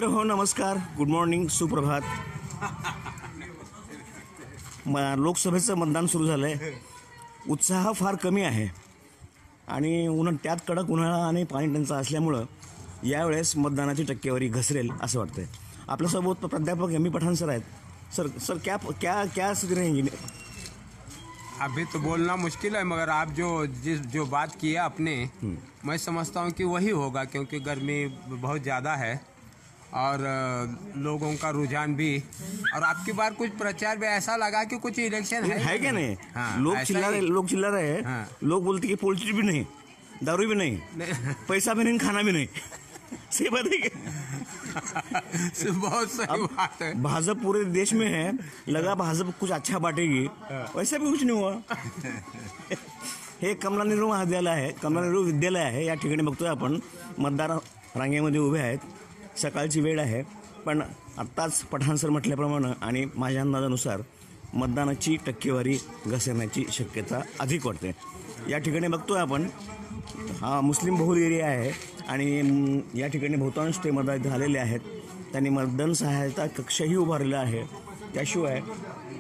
मित्र हो, नमस्कार, गुड मॉर्निंग, सुप्रभात. लोकसभेचं मतदान सुरू झालं आहे. उत्साह फार कमी आहे आणि त्यात कडक उन्हाळा आणि पाणी टंचाई असल्यामुळं यावेळेस मतदानाची टक्केवारी घसरेल असं वाटतंय. आपल्यासोबत प्राध्यापक एम पठाण सर आहेत. सर क्या क्या क्या स्थिति रहेंगी? अभी तो बोलना मुश्किल है, मगर आप जो बात किया आपने, मैं समझता हूँ कि वही होगा, क्योंकि गर्मी बहुत ज़्यादा है और लोगों का रुझान भी, और आपकी बार कुछ प्रचार भी ऐसा लगा कि कुछ इलेक्शन है क्या नहीं? हाँ, लोग चिल्ला रहे हैं. हाँ. लोग बोलते कि पोल्ट्री भी नहीं, दारू भी नहीं, पैसा भी नहीं, खाना भी नहीं. सही बात है क्या? बहुत सही बात है. भाजपा पूरे देश में है, लगा भाजपा कुछ अच्छा बांटेगी, वैसा भी कुछ नहीं हुआ. हे कमला नेहरू महाविद्यालय आहे, कमला नेहरू विद्यालय आहे. या ठिकाणी बघतोय आपण मतदार रांगेमध्ये उभे आहेत. सकाळची वेळ आहे, पण आत्ताच पठाण सर म्हटल्याप्रमाणे आणि माझ्या अंदाजानुसार मतदानाची टक्केवारी घसरण्याची शक्यता अधिक वाटते. या ठिकाणी बघतोय आपण, हा मुस्लिम बहुल एरिया आहे आणि या ठिकाणी बहुतांश ते मतदार झालेले आहेत. त्यांनी मतदान सहायता कक्षही उभारलेला आहे. त्याशिवाय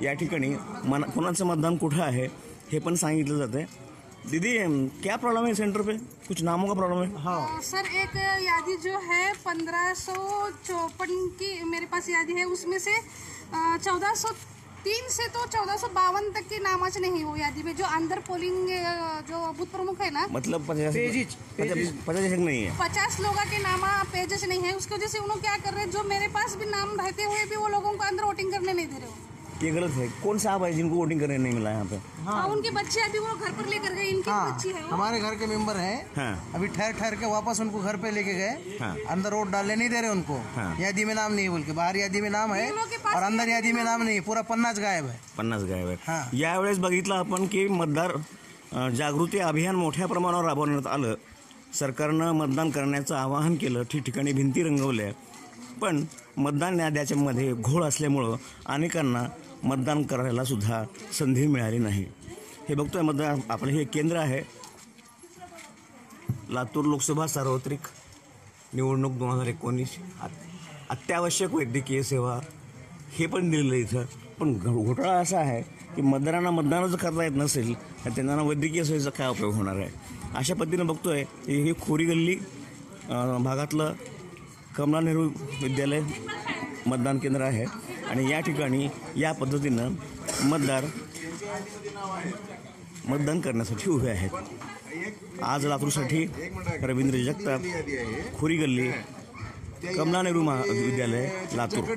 या ठिकाणी कोणाचं मतदान कुठं आहे हे पण सांगितलं जातं. दीदी, क्या प्रॉब्लम है सेंटर पे? कुछ नामों का प्रॉब्लम है? हाँ सर, एक यादी जो है 1554 की मेरे पास यादी है, उसमें से 1403 से तो 1452 तक के नामाच नहीं हो यादी में. जो अंदर पोलिंग जो बूथ प्रमुख है ना, मतलब 50 नहीं है. 50 लोगों के नामा पेजेस नहीं है. उसकी वजह से उन्होंने क्या कर रहे हैं, जो मेरे पास भी नाम रहते हुए भी वो लोगों को अंदर वोटिंग करने नहीं दे रहे हो. ये गलत है. कौन साहब है जिनको वोटिंग करने नहीं मिला यहाँ पे? हाँ, उनके बच्चे अभी वो घर पर लेकर गए. इनके बच्ची है वो. हमारे घर के मेंबर हैं. हाँ. अभी ठहर के वापस उनको घर पे लेके गए. हाँ. अंदर वोट डालने नहीं दे रहे उनको. हाँ. यादी में नाम नहीं है बोल के, बाहर यादी में नाम है और अंदर यादी में नाम नहीं. पूरा 50 गायब है. 50 गायब आहे. हाँ. यावेळेस बघितलं आपण की मतदार जागृती अभियान मोठ्या प्रमाणावर राबवण्यात आलं. सरकारनं मतदान करण्याचं आवाहन केलं, ठिकठिकाणी भिंती रंगवल्या, पण मतदान याद्याच्यामध्ये घोळ असल्यामुळं अनेकांना मतदान करायला सुद्धा संधी मिळाली नाही. हे बघतोय मतदान, आपलं हे केंद्र आहे. लातूर लोकसभा सार्वत्रिक निवडणूक 2019. अत्यावश्यक वैद्यकीय सेवा हे पण दिलेलं इथं. पण घोटाळा असा आहे की मतदारांना मतदानच करता येत नसेल तर त्यांना वैद्यकीय सेवेचा काय उपयोग होणार आहे. अशा पद्धतीनं बघतोय हे खोरी गल्ली भागातलं कमला नेहरू विद्यालय मतदान केंद्र आहे आणि या ठिकाणी या पद्धतीनं मतदार मतदान करण्यासाठी उभे आहेत. आज लातूरसाठी रवींद्र जगताप, खोरी गल्ली, कमला नेहरू महाविद्यालय, लातूर.